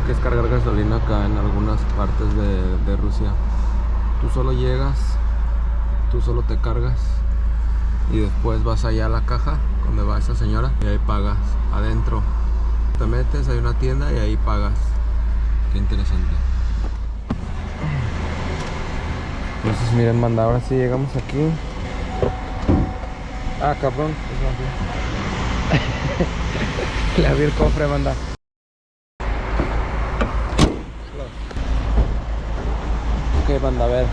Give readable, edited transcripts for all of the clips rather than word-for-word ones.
que es cargar gasolina acá en algunas partes de Rusia. Tú solo llegas, tú solo te cargas y después vas allá a la caja donde va esa señora y ahí pagas adentro. Te metes, hay una tienda y ahí pagas. Qué interesante. Entonces miren, banda, ahora sí llegamos aquí. Ah, cabrón. Le abrí el cofre, banda. Ok, banda, a ver.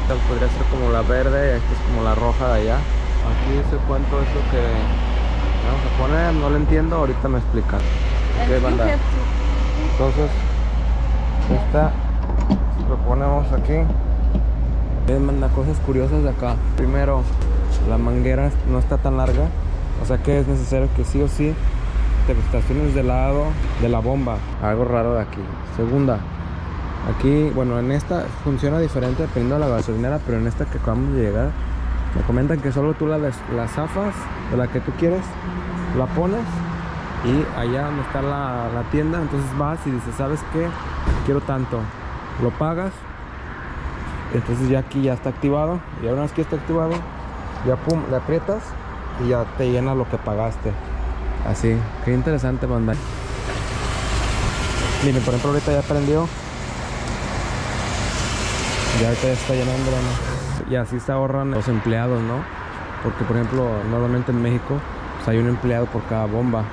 Esta podría ser como la verde y esta es como la roja de allá. Aquí dice cuánto es lo que vamos a poner, no lo entiendo, ahorita me explican. Ok, banda. Entonces, esta lo ponemos aquí. Ven, banda, cosas curiosas de acá. Primero, la manguera no está tan larga, o sea que es necesario que sí o sí te estaciones del lado de la bomba. Algo raro de aquí. Segunda, aquí, bueno, en esta funciona diferente dependiendo de la gasolinera, pero en esta que acabamos de llegar me comentan que solo tú la zafas de la que tú quieres, la pones y allá donde está la tienda, entonces vas y dices, ¿sabes qué? Quiero tanto, lo pagas, entonces ya aquí ya está activado y una vez que está activado ya pum, le aprietas y ya te llena lo que pagaste. Así, qué interesante, banda. Miren, por ejemplo, ahorita ya prendió. Ya ahorita ya está llenando, banda. Y así se ahorran los empleados, ¿no? Porque, por ejemplo, normalmente en México pues hay un empleado por cada bomba.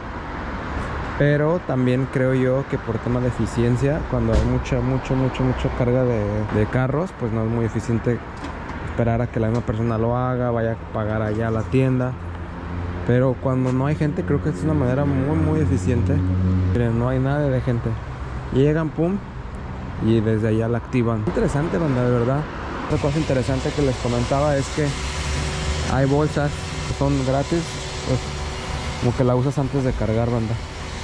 Pero también creo yo que por tema de eficiencia, cuando hay mucha carga de carros, pues no es muy eficiente esperar a que la misma persona lo haga, vaya a pagar allá a la tienda. Pero cuando no hay gente, creo que es una manera muy eficiente. Miren, no hay nada de gente. Llegan, pum, y desde allá la activan. Interesante, banda, de verdad. Otra cosa interesante que les comentaba es que hay bolsas que son gratis, pues como que la usas antes de cargar, banda,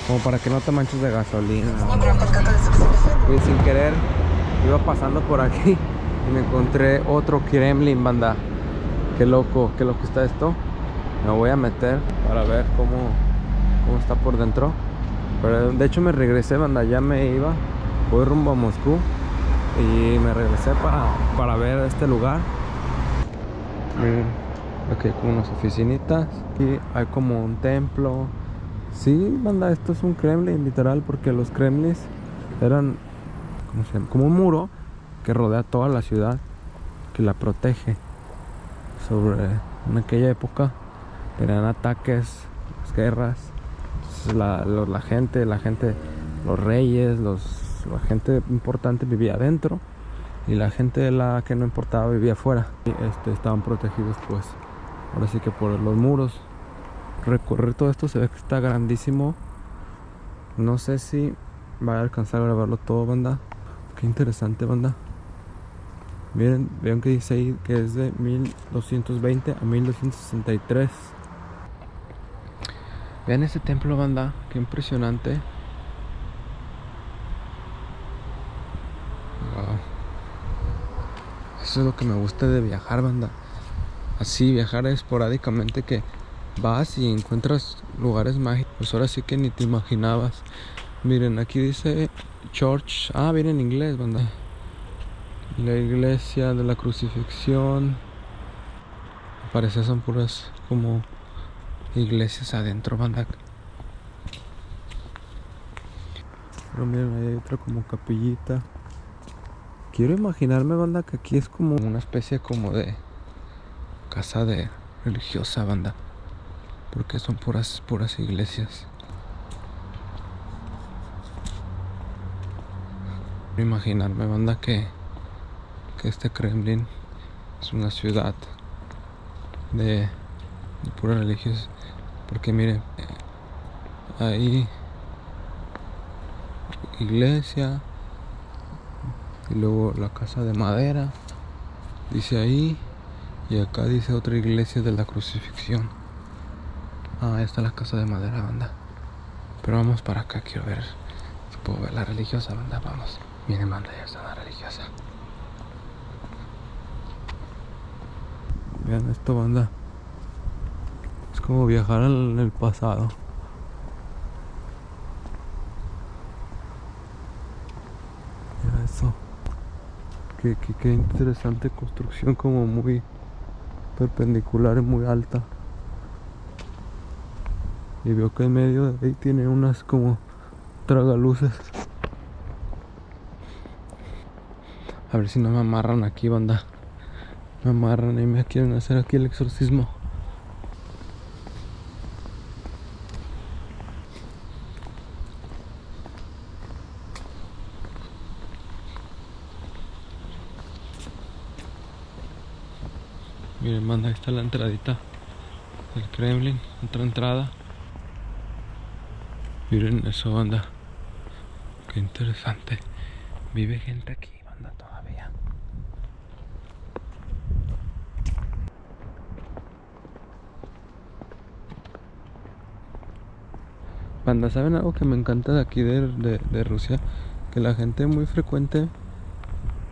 como para que no te manches de gasolina. Y sin querer iba pasando por aquí y me encontré otro Kremlin, banda. Qué loco está esto. Me voy a meter para ver cómo está por dentro. Pero de hecho me regresé, banda, ya me iba. Voy rumbo a Moscú y me regresé para ver este lugar. Miren, aquí hay como unas oficinitas. Aquí hay como un templo. Sí, banda, esto es un Kremlin, literal, porque los Kremlins eran, ¿cómo se llama? Como un muro que rodea toda la ciudad, que la protege en aquella época. Tenían ataques, guerras. Entonces la gente, los reyes, la gente importante vivía adentro y la gente que no importaba vivía afuera. Y estaban protegidos, pues, ahora sí que por los muros. Recorrer todo esto se ve que está grandísimo. No sé si va a alcanzar a grabarlo todo, banda. Qué interesante, banda. Miren, vean que dice ahí que es de 1220 a 1263. Vean ese templo, banda, qué impresionante. Wow. Eso es lo que me gusta de viajar, banda. Así, viajar esporádicamente, que vas y encuentras lugares mágicos. Pues ahora sí que ni te imaginabas. Miren, aquí dice Church. Ah, viene en inglés, banda. La iglesia de la crucifixión. Parece son puras como iglesias adentro, banda. Pero miren, ahí hay otra como capillita. Quiero imaginarme, banda, que aquí es como una especie como de casa de religiosa, banda, porque son puras iglesias. Quiero imaginarme, banda, que este Kremlin es una ciudad de puras religiosas, porque miren, ahí iglesia y luego la casa de madera dice ahí, y acá dice otra iglesia de la crucifixión. Ah, ahí está la casa de madera, banda. Pero vamos para acá, quiero ver si puedo ver la religiosa, banda. Vamos. Miren, banda, ya está la religiosa. Vean esto, banda. Es como viajar en el pasado. Qué interesante construcción, como muy perpendicular y muy alta. Y veo que en medio de ahí tiene unas como tragaluces. A ver si no me amarran aquí, banda. Me amarran y me quieren hacer aquí el exorcismo. Miren, banda, ahí está la entradita del Kremlin, otra entrada. Miren eso, banda. Qué interesante. Vive gente aquí, banda, todavía. Banda, ¿saben algo que me encanta de aquí de Rusia? Que la gente muy frecuente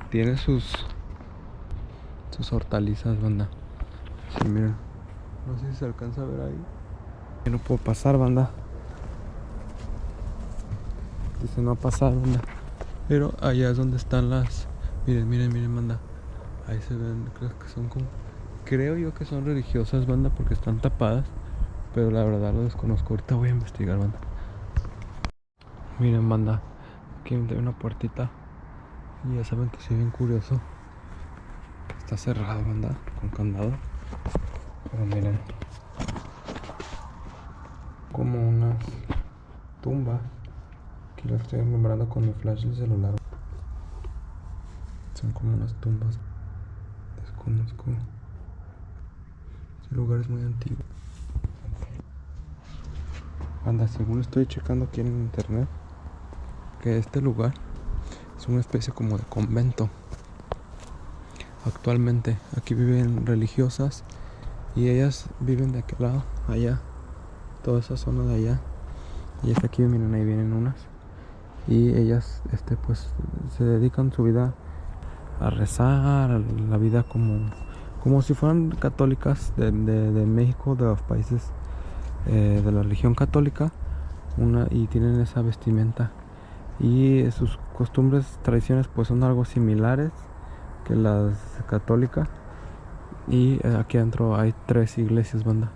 tiene sus hortalizas, banda. Sí, miren. No sé si se alcanza a ver ahí. Yo no puedo pasar, banda. Dice no pasar, banda. Pero allá es donde están las... Miren, banda. Ahí se ven, creo que son como... Creo yo que son religiosas, banda, porque están tapadas. Pero la verdad lo desconozco. Ahorita voy a investigar, banda. Miren, banda. Aquí hay una puertita. Y ya saben que soy bien curioso. Está cerrado, banda, con candado. Pero miren, como unas tumbas. Aquí las estoy alumbrando con mi flash del celular. Son como unas tumbas. Desconozco. Este lugar es muy antiguo. Banda, según estoy checando aquí en internet, que este lugar es una especie como de convento. Actualmente aquí viven religiosas y ellas viven de aquel lado, allá, toda esa zona de allá. Y hasta aquí, miren, ahí vienen unas. Y ellas pues se dedican su vida a rezar, a la vida como si fueran católicas de México, de los países de la religión católica, y tienen esa vestimenta. Y sus costumbres, tradiciones pues son algo similares que las católicas. Y aquí adentro hay 3 iglesias, banda.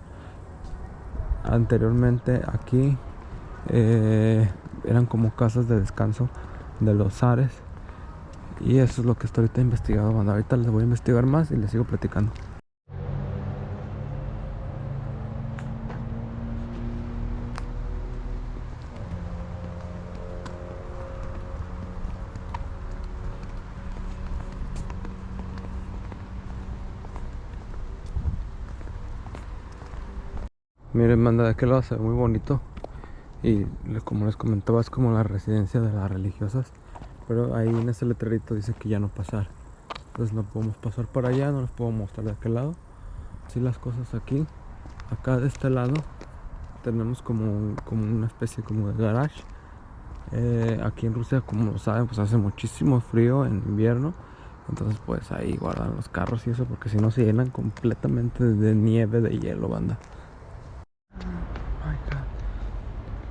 Anteriormente aquí eran como casas de descanso de los zares. Y eso es lo que estoy ahorita investigando, banda. Ahorita les voy a investigar más y les sigo platicando. Miren, banda, de aquel lado se ve muy bonito. Y como les comentaba, es como la residencia de las religiosas. Pero ahí en ese letrerito dice que ya no pasar. Entonces no podemos pasar para allá, no les puedo mostrar de aquel lado. Así las cosas aquí. Acá de este lado tenemos como una especie como de garage. Aquí en Rusia, como lo saben, pues hace muchísimo frío en invierno. Entonces pues ahí guardan los carros y eso, porque si no se llenan completamente de nieve, de hielo, banda.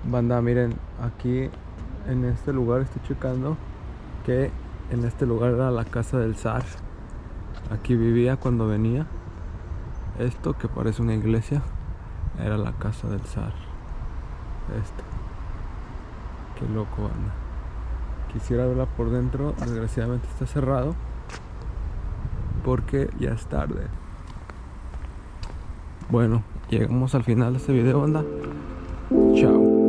Banda, miren, aquí en este lugar estoy checando que en este lugar era la casa del zar. Aquí vivía cuando venía. Esto que parece una iglesia era la casa del zar. Qué loco, banda. Quisiera verla por dentro, desgraciadamente está cerrado porque ya es tarde. Bueno, llegamos al final de este video, banda. Chao.